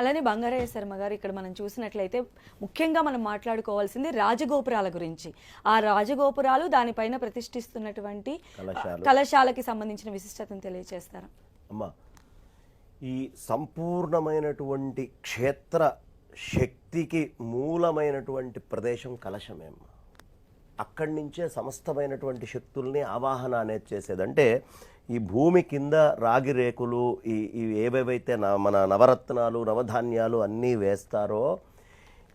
అలానే బంగారయ్య శర్మ గారు ఇక్కడ మనం చూసినట్లయితే ముఖ్యంగా మనం మాట్లాడుకోవాల్సింది రాజగోపురాల గురించి. ఆ రాజగోపురాలు దానిపైన ప్రతిష్ఠిస్తున్నటువంటి కలశాలకి సంబంధించిన విశిష్టతను తెలియజేస్తారా? అమ్మా, ఈ సంపూర్ణమైనటువంటి క్షేత్ర శక్తికి మూలమైనటువంటి ప్రదేశం కలశమే అమ్మా. అక్కడి నుంచే సమస్తమైనటువంటి శక్తుల్ని ఆవాహన అనేది చేసేది. అంటే ఈ భూమి కింద రాగి రేకులు ఇవి ఏవేవైతే మన నవరత్నాలు నవధాన్యాలు అన్నీ వేస్తారో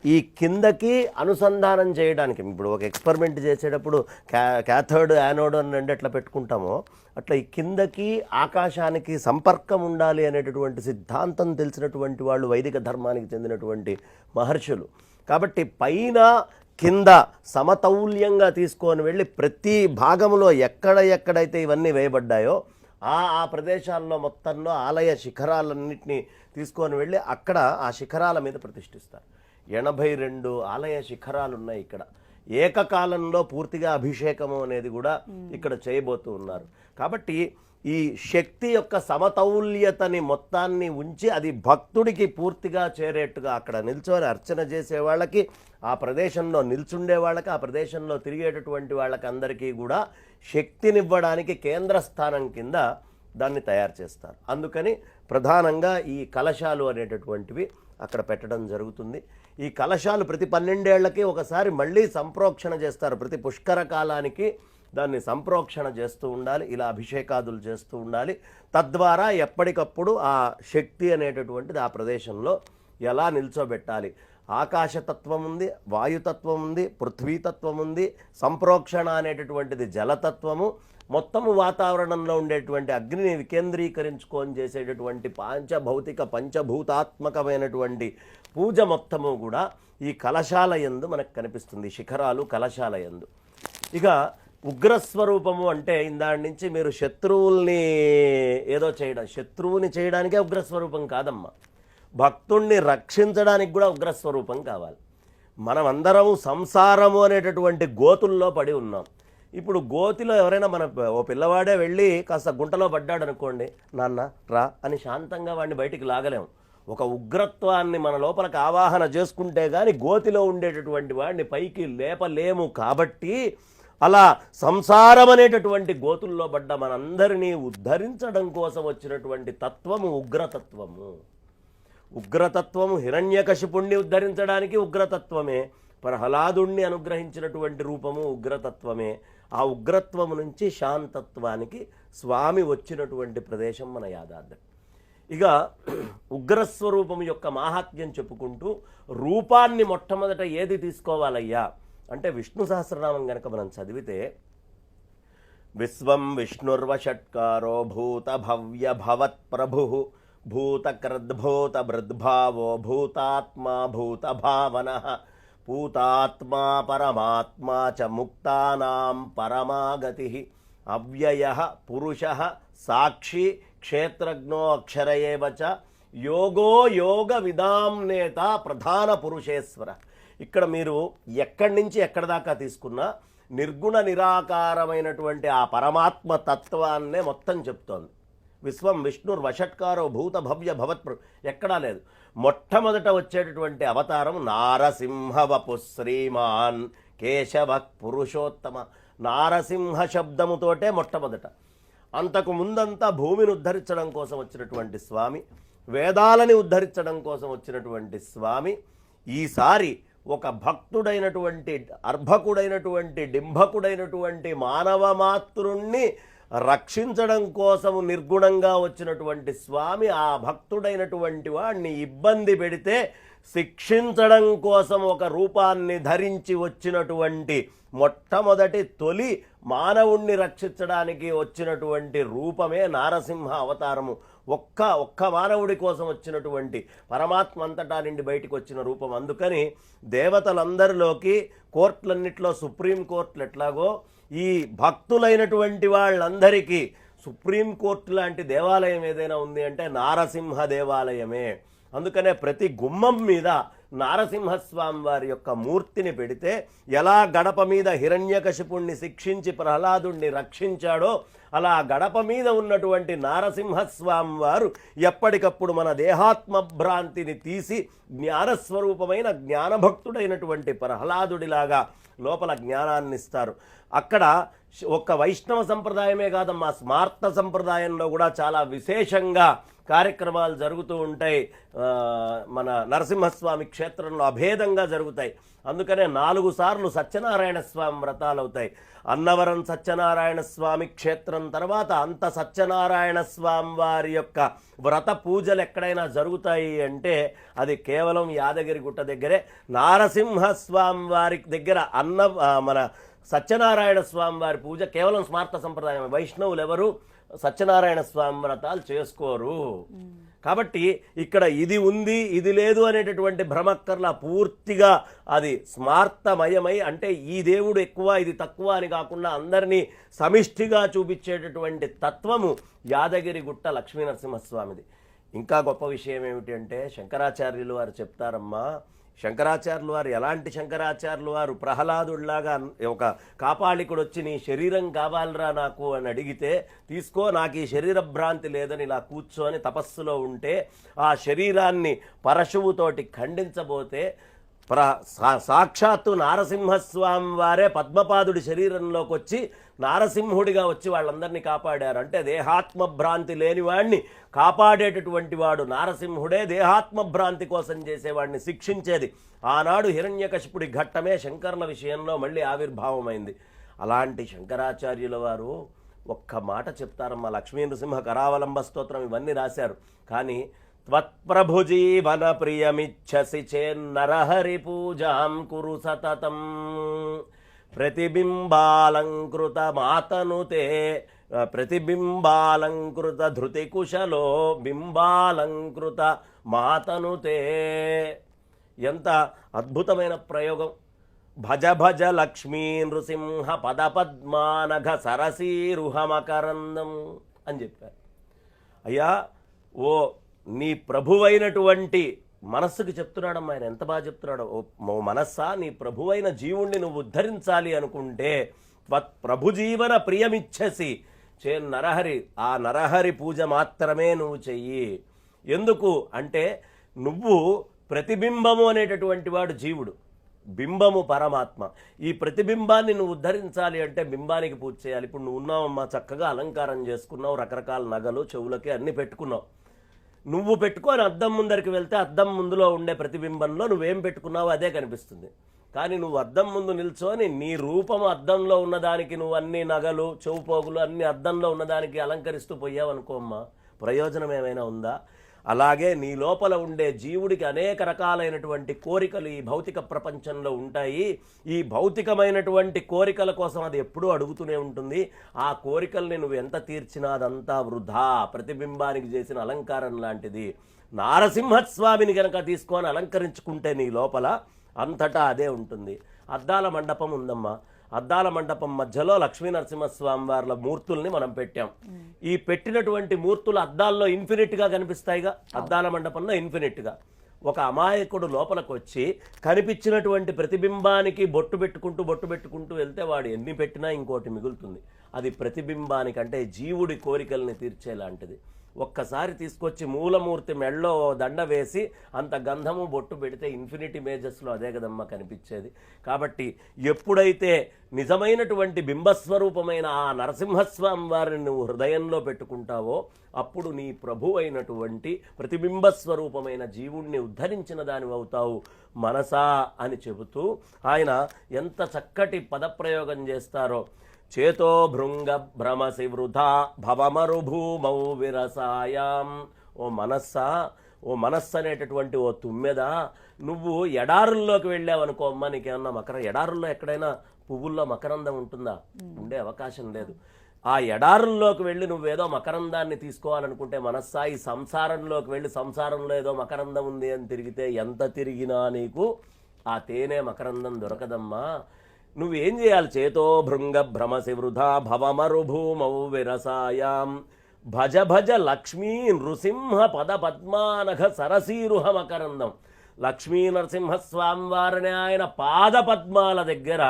ఈ కిందకి అనుసంధానం చేయడానికి, ఇప్పుడు ఒక ఎక్స్పెరిమెంట్ చేసేటప్పుడు క్యాథోడ్ యానోడ్ అని రెండు ఎట్లా పెట్టుకుంటామో అట్లా ఈ కిందకి ఆకాశానికి సంపర్కం ఉండాలి అనేటటువంటి సిద్ధాంతం తెలిసినటువంటి వాళ్ళు వైదిక ధర్మానికి చెందినటువంటి మహర్షులు. కాబట్టి పైన కింద సమతౌల్యంగా తీసుకొని వెళ్ళి ప్రతి భాగంలో ఎక్కడైతే ఇవన్నీ వేయబడ్డాయో ఆ ప్రదేశాల్లో మొత్తంలో ఆలయ శిఖరాలన్నింటినీ తీసుకొని వెళ్ళి అక్కడ ఆ శిఖరాల మీద ప్రతిష్ఠిస్తారు. 82 ఆలయ శిఖరాలు ఉన్నాయి ఇక్కడ. ఏకకాలంలో పూర్తిగా అభిషేకము అనేది కూడా ఇక్కడ చేయబోతూ ఉన్నారు. కాబట్టి ఈ శక్తి యొక్క సమతౌల్యతని మొత్తాన్ని ఉంచి అది భక్తుడికి పూర్తిగా చేరేట్టుగా అక్కడ నిల్చొని అర్చన చేసే వాళ్ళకి, ఆ ప్రదేశంలో నిల్చుండే వాళ్ళకి, ఆ ప్రదేశంలో తిరిగేటటువంటి వాళ్ళకి అందరికీ కూడా శక్తినివ్వడానికి కేంద్ర స్థానం కింద దాన్ని తయారు చేస్తారు. అందుకని ప్రధానంగా ఈ కలశాలు అనేటటువంటివి అక్కడ పెట్టడం జరుగుతుంది. ఈ కలశాలు ప్రతి 12 ఏళ్లకి ఒకసారి మళ్ళీ సంప్రోక్షణ చేస్తారు. ప్రతి పుష్కర కాలానికి దాన్ని సంప్రోక్షణ చేస్తూ ఉండాలి, ఇలా అభిషేకాదులు చేస్తూ ఉండాలి. తద్వారా ఎప్పటికప్పుడు ఆ శక్తి అనేటటువంటిది ఆ ప్రదేశంలో ఎలా నిల్చోబెట్టాలి. ఆకాశతత్వం ఉంది, వాయుతత్వం ఉంది, పృథ్వీతత్వం ఉంది, సంప్రోక్షణ అనేటటువంటిది జలతత్వము, మొత్తము వాతావరణంలో ఉండేటువంటి అగ్నిని వికేంద్రీకరించుకొని చేసేటటువంటి పంచభౌతిక పంచభూతాత్మకమైనటువంటి పూజ మొత్తము కూడా ఈ కలశాల యందు మనకు కనిపిస్తుంది. శిఖరాలు కలశాల యందు. ఇక ఉగ్రస్వరూపము అంటే ఇందాడి నుంచి మీరు శత్రువుల్ని ఏదో చేయడం, శత్రువుని చేయడానికే ఉగ్రస్వరూపం కాదమ్మా, భక్తుణ్ణి రక్షించడానికి కూడా ఉగ్రస్వరూపం కావాలి. మనమందరము సంసారము అనేటటువంటి గోతుల్లో పడి ఉన్నాం. ఇప్పుడు గోతిలో ఎవరైనా ఓ పిల్లవాడే వెళ్ళి కాస్త గుంటలో పడ్డాడు అనుకోండి, నాన్న రా అని శాంతంగా వాడిని బయటికి లాగలేము. ఒక ఉగ్రత్వాన్ని మన లోపలికి ఆవాహన చేసుకుంటే కానీ గోతిలో ఉండేటటువంటి వాడిని పైకి లేపలేము. కాబట్టి అలా సంసారం అనేటటువంటి గోతుల్లో పడ్డ మనందరినీ ఉద్ధరించడం కోసం వచ్చినటువంటి తత్వము ఉగ్రతత్వము. ఉగ్రతత్వము హిరణ్యకశిపుణ్ణి ఉద్ధరించడానికి ఉగ్రతత్వమే, ప్రహ్లాదుణ్ణి అనుగ్రహించినటువంటి రూపము ఉగ్రతత్వమే. ఆ ఉగ్రత్వము నుంచి శాంతత్వానికి స్వామి వచ్చినటువంటి ప్రదేశం మన యాదాద్రి. ఇక ఉగ్రస్వరూపము యొక్క మాహాత్మ్యం చెప్పుకుంటూ రూపాన్ని మొట్టమొదట ఏది తీసుకోవాలయ్యా అంటే విష్ణు సహస్రనామం గనక మనం చదివితే విశ్వం విష్ణుర్వషట్కారో భూత భవ్య భవత్ ప్రభు భూతకృద్భూత బృద్భావో భూతాత్మా భూత భావన పూతాత్మా పరమాత్మా చ ముక్తానాం పరమాగతి అవ్యయః పురుషః సాక్షి క్షేత్రజ్ఞో అక్షర ఏవ చ యోగో యోగ విదాం నేత ప్రధాన పురుషేశ్వర. ఇక్కడ మీరు ఎక్కడి నుంచి ఎక్కడి దాకా తీసుకున్నా నిర్గుణ నిరాకారమైనటువంటి ఆ పరమాత్మ తత్వాన్నే మొత్తం చెప్తోంది. విశ్వం విష్ణుర్వషట్కారో భూత భవ్య భవత్ ఎక్కడా లేదు. మొట్టమొదట వచ్చేటటువంటి అవతారం నారసింహవపు శ్రీమాన్ కేశవ పురుషోత్తమ. నారసింహ శబ్దముతోటే మొట్టమొదట. అంతకు ముందంతా భూమిని ఉద్ధరించడం కోసం వచ్చినటువంటి స్వామి, వేదాలని ఉద్ధరించడం కోసం వచ్చినటువంటి స్వామి ఈసారి ఒక భక్తుడైనటువంటి అర్భకుడైనటువంటి డింభకుడైనటువంటి మానవ మాతృణ్ణి రక్షించడం కోసము నిర్గుణంగా వచ్చినటువంటి స్వామి ఆ భక్తుడైనటువంటి వాడిని ఇబ్బంది పెడితే శిక్షించడం కోసం ఒక రూపాన్ని ధరించి వచ్చినటువంటి మొట్టమొదటి తొలి మానవుణ్ణి రక్షించడానికి వచ్చినటువంటి రూపమే నారసింహ అవతారము. ఒక్క మానవుడి కోసం వచ్చినటువంటి పరమాత్మ అంతటా నుండి బయటికి వచ్చిన రూపం. అందుకని దేవతలందరిలోకి కోర్టులన్నిట్లో సుప్రీంకోర్టులు ఎట్లాగో ఈ భక్తులైనటువంటి వాళ్ళందరికీ సుప్రీంకోర్టు లాంటి దేవాలయం ఏదైనా ఉంది అంటే నారసింహ దేవాలయమే. అందుకనే ప్రతి గుమ్మం మీద నారసింహస్వామి వారి యొక్క మూర్తిని పెడితే ఎలా గడప మీద హిరణ్యకశిపుణ్ణి శిక్షించి ప్రహ్లాదుణ్ణి రక్షించాడో అలా గడప మీద ఉన్నటువంటి నారసింహస్వామి వారు ఎప్పటికప్పుడు మన దేహాత్మభ్రాంతిని తీసి జ్ఞానస్వరూపమైన జ్ఞానభక్తుడైనటువంటి ప్రహ్లాదుడిలాగా లోపల జ్ఞానాన్ని ఇస్తారు. అక్కడ ఒక్క వైష్ణవ సంప్రదాయమే కాదమ్మా, స్మార్త సంప్రదాయంలో కూడా చాలా విశేషంగా కార్యక్రమాలు జరుగుతూ ఉంటాయి. మన నరసింహస్వామి క్షేత్రంలో అభేదంగా జరుగుతాయి. అందుకనే 4 సార్లు సత్యనారాయణ స్వామి వ్రతాలు అవుతాయి. అన్నవరం సత్యనారాయణ స్వామి క్షేత్రం తర్వాత అంత సత్యనారాయణ స్వామి వారి యొక్క వ్రత పూజలు ఎక్కడైనా జరుగుతాయి అంటే అది కేవలం యాదగిరిగుట్ట దగ్గరే. నారసింహస్వామి వారి దగ్గర మన సత్యనారాయణ స్వామి వారి పూజ కేవలం స్మార్త సంప్రదాయం. వైష్ణవులు ఎవరు సత్యనారాయణ స్వామి వ్రతాలు చేసుకోరు. కాబట్టి ఇక్కడ ఇది ఉంది ఇది లేదు అనేటటువంటి భ్రమక్కర్లా, పూర్తిగా అది స్మార్తమయమై, అంటే ఈ దేవుడు ఎక్కువ ఇది తక్కువ అని కాకుండా అందరినీ సమిష్టిగా చూపించేటటువంటి తత్వము యాదగిరిగుట్ట లక్ష్మీనరసింహస్వామిది. ఇంకా గొప్ప విషయం ఏమిటి అంటే శంకరాచార్యులు వారు చెప్తారమ్మా, శంకరాచార్యులు వారు ఎలాంటి శంకరాచార్యులు వారు ప్రహ్లాదుడిలాగా ఒక కాపాళికుడు వచ్చి నీ శరీరం కావాలరా నాకు అని అడిగితే తీసుకో, నాకు ఈ శరీర భ్రాంతి లేదని ఇలా కూర్చొని తపస్సులో ఉంటే ఆ శరీరాన్ని పరశువుతోటి ఖండించబోతే సాక్షాత్తు నారసింహస్వామి వారే పద్మపాదుడి శరీరంలోకి వచ్చి నారసింహుడిగా వచ్చి వాళ్ళందరినీ కాపాడారు. అంటే దేహాత్మభ్రాంతి లేనివాడిని కాపాడేటటువంటి వాడు నారసింహుడే, దేహాత్మభ్రాంతి కోసం చేసేవాడిని శిక్షించేది ఆనాడు హిరణ్యకశిపుడి ఘట్టమే శంకరుల విషయంలో మళ్ళీ ఆవిర్భావమైంది. అలాంటి శంకరాచార్యుల వారు ఒక్క మాట చెప్తారమ్మా, లక్ష్మీ నృసింహ కరావలంబ స్తోత్రం ఇవన్నీ రాశారు. కానీ త్వత్ప్రభుజీవన ప్రియమిచ్చసి చేన్నరహరి పూజాం కురు సతతం ప్రతిబింబాలంకృత మాతనుతే ప్రతిబింబాలంకృత ధృతి కుశలో బింబాలంకృత మాతనుతే. ఎంత అద్భుతమైన ప్రయోగం! భజ భజ లక్ష్మీ నృసింహ పదపద్మానఘ సరసీరుహమకరందం అని చెప్పారు. అయ్యా ఓ నీ ప్రభువైనటువంటి మనస్సుకి చెప్తున్నాడమ్మా ఆయన, ఎంత బాగా చెప్తున్నాడు. ఓ మనస్సా, నీ ప్రభువైన జీవుణ్ణి నువ్వు ఉద్ధరించాలి అనుకుంటే ప్రభుజీవన ప్రియమిచ్చసి చే నరహరి, ఆ నరహరి పూజ మాత్రమే నువ్వు చెయ్యి. ఎందుకు అంటే నువ్వు ప్రతిబింబము అనేటటువంటి వాడు జీవుడు, బింబము పరమాత్మ. ఈ ప్రతిబింబాన్ని నువ్వు ఉద్ధరించాలి అంటే బింబానికి పూజ చేయాలి. ఇప్పుడు నువ్వు ఉన్నావమ్మా, చక్కగా అలంకారం చేసుకున్నావు, రకరకాల నగలు చెవులకి అన్నీ పెట్టుకున్నావు. నువ్వు పెట్టుకొని అద్దం ముందరికి వెళ్తే అద్దం ముందులో ఉండే ప్రతిబింబంలో నువ్వేం పెట్టుకున్నావో అదే కనిపిస్తుంది. కానీ నువ్వు అద్దం ముందు నిల్చొని నీ రూపము అద్దంలో ఉన్నదానికి నువ్వు అన్ని నగలు చెవుపోగులు అన్ని అద్దంలో ఉన్నదానికి అలంకరిస్తూ పోయావనుకోమ్మా, ప్రయోజనం ఏమైనా ఉందా? అలాగే నీ లోపల ఉండే జీవుడికి అనేక రకాలైనటువంటి కోరికలు ఈ భౌతిక ప్రపంచంలో ఉంటాయి. ఈ భౌతికమైనటువంటి కోరికల కోసం అది ఎప్పుడూ అడుగుతూనే ఉంటుంది. ఆ కోరికల్ని నువ్వు ఎంత తీర్చినా అదంతా వృధా, ప్రతిబింబానికి చేసిన అలంకారం లాంటిది. నారసింహస్వామిని కనుక తీసుకొని అలంకరించుకుంటే నీ లోపల అంతటా అదే ఉంటుంది. అద్దాల మండపం ఉందమ్మా, అద్దాల మండపం మధ్యలో లక్ష్మీ నరసింహస్వామి వార్ల మూర్తుల్ని మనం పెట్టాం. ఈ పెట్టినటువంటి మూర్తులు అద్దాల్లో ఇన్ఫినిట్గా కనిపిస్తాయిగా, అద్దాల మండపంలో ఇన్ఫినిట్గా. ఒక అమాయకుడు లోపలికి వచ్చి కనిపించినటువంటి ప్రతిబింబానికి బొట్టు పెట్టుకుంటూ వెళ్తే వాడు ఎన్ని పెట్టినా ఇంకోటి మిగులుతుంది. అది ప్రతిబింబానికి అంటే జీవుడి కోరికల్ని తీర్చేలాంటిది. ఒక్కసారి తీసుకొచ్చి మూలమూర్తి మెళ్ళో దండ వేసి అంత గంధము బొట్టు పెడితే ఇన్ఫినిటీ ఇమేజెస్లో అదే కదమ్మా కనిపించేది. కాబట్టి ఎప్పుడైతే నిజమైనటువంటి బింబస్వరూపమైన ఆ నరసింహస్వామి వారిని నువ్వు హృదయంలో పెట్టుకుంటావో అప్పుడు నీ ప్రభు అయినటువంటి ప్రతిబింబస్వరూపమైన జీవుణ్ణి ఉద్ధరించిన దానివి అవుతావు మనసా అని చెబుతూ ఆయన ఎంత చక్కటి పదప్రయోగం చేస్తారో. చేతో భృంగ భ్రమసి వృధా భవమరుభూమౌ విరసాయాం. ఓ మనస్సు అనేటటువంటి ఓ తుమ్మెద, నువ్వు ఎడారుల్లోకి వెళ్ళావనుకో అమ్మ, నీకేమన్నా ఎడారుల్లో ఎక్కడైనా పువ్వుల్లో మకరందం ఉంటుందా? ఉండే అవకాశం లేదు. ఆ ఎడారుల్లోకి వెళ్ళి నువ్వేదో మకరందాన్ని తీసుకోవాలనుకుంటే మనస్సా, ఈ సంసారంలోకి వెళ్ళి సంసారంలో ఏదో మకరందం ఉంది అని తిరిగితే ఎంత తిరిగినా నీకు ఆ తేనె మకరందం దొరకదమ్మా. నువ్వేం చేయాలి? చేతో భృంగ భ్రమసి వృధా భవమరుభూమౌ విరసాయాం భజ భజ లక్ష్మీ నృసింహ పద పద్మానఘ సరసీరుహ మకరందం. లక్ష్మీ నరసింహస్వామి వారిని ఆయన పాద పద్మాల దగ్గర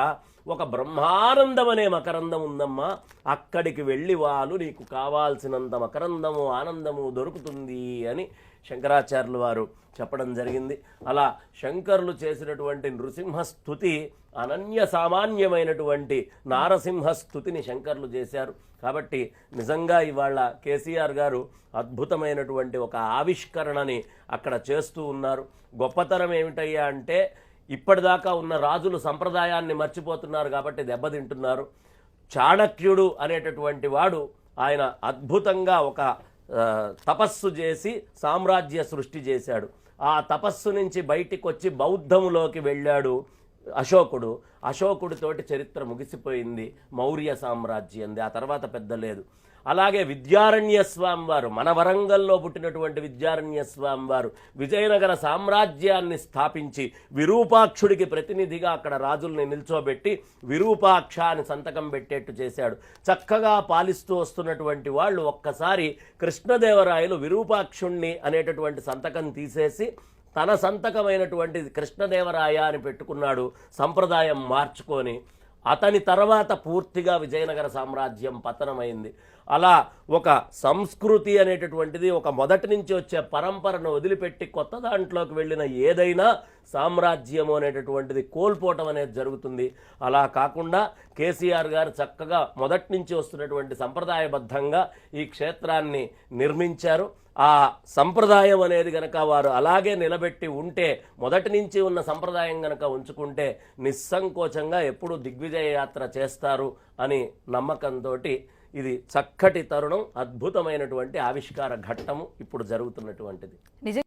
ఒక బ్రహ్మానందం అనే మకరందం ఉందమ్మా, అక్కడికి వెళ్ళి వాళ్ళు నీకు కావాల్సినంత మకరందము ఆనందము దొరుకుతుంది అని శంకరాచార్యులు వారు చెప్పడం జరిగింది. అలా శంకరులు చేసినటువంటి నృసింహ స్తుతి అనన్య సామాన్యమైనటువంటి నారసింహ స్తుతిని శంకరులు చేశారు. కాబట్టి నిజంగా ఇవాళ కేసీఆర్ గారు అద్భుతమైనటువంటి ఒక ఆవిష్కరణని అక్కడ చేస్తూ ఉన్నారు. గొప్పతనం ఏమిటయ్యా అంటే ఇప్పటిదాకా ఉన్న రాజులు సంప్రదాయాన్ని మర్చిపోతున్నారు కాబట్టి దెబ్బతింటున్నారు. చాణక్యుడు అనేటటువంటి వాడు ఆయన అద్భుతంగా ఒక తపస్సు చేసి సామ్రాజ్య సృష్టి చేశాడు. ఆ తపస్సు నుంచి బయటికి వచ్చి బౌద్ధములోకి వెళ్ళాడు అశోకుడితోటి చరిత్ర ముగిసిపోయింది, మౌర్య సామ్రాజ్యంది. ఆ తర్వాత పెద్ద లేదు. అలాగే విద్యారణ్య స్వామి వారు, మన వరంగల్లో పుట్టినటువంటి విద్యారణ్య స్వామి వారు విజయనగర సామ్రాజ్యాన్ని స్థాపించి విరూపాక్షుడికి ప్రతినిధిగా అక్కడ రాజుల్ని నిల్చోబెట్టి విరూపాక్ష అని సంతకం పెట్టేట్టు చేశాడు. చక్కగా పాలిస్తూ వస్తున్నటువంటి వాళ్ళు ఒక్కసారి కృష్ణదేవరాయలు విరూపాక్షుణ్ణి అనేటటువంటి సంతకం తీసేసి తన సంతకమైనటువంటి కృష్ణదేవరాయ అని పెట్టుకున్నాడు, సంప్రదాయం మార్చుకొని. అతని తర్వాత పూర్తిగా విజయనగర సామ్రాజ్యం పతనమైంది. అలా ఒక సంస్కృతి అనేటటువంటిది ఒక మొదటి నుంచి వచ్చే పరంపరను వదిలిపెట్టి కొత్త దాంట్లోకి వెళ్ళిన ఏదైనా సామ్రాజ్యము అనేటటువంటిది కోల్పోవటం అనేది జరుగుతుంది. అలా కాకుండా కేసీఆర్ గారు చక్కగా మొదటి నుంచి వస్తున్నటువంటి సంప్రదాయబద్ధంగా ఈ క్షేత్రాన్ని నిర్మించారు. ఆ సంప్రదాయం అనేది గనక వారు అలాగే నిలబెట్టి ఉంటే, మొదటి నుంచి ఉన్న సంప్రదాయం గనక ఉంచుకుంటే నిస్సంకోచంగా ఎప్పుడు దిగ్విజయ యాత్ర చేస్తారు అని నమ్మకంతో ఇది చక్కటి తరుణం, అద్భుతమైనటువంటి ఆవిష్కార ఘట్టము ఇప్పుడు జరుగుతున్నటువంటిది.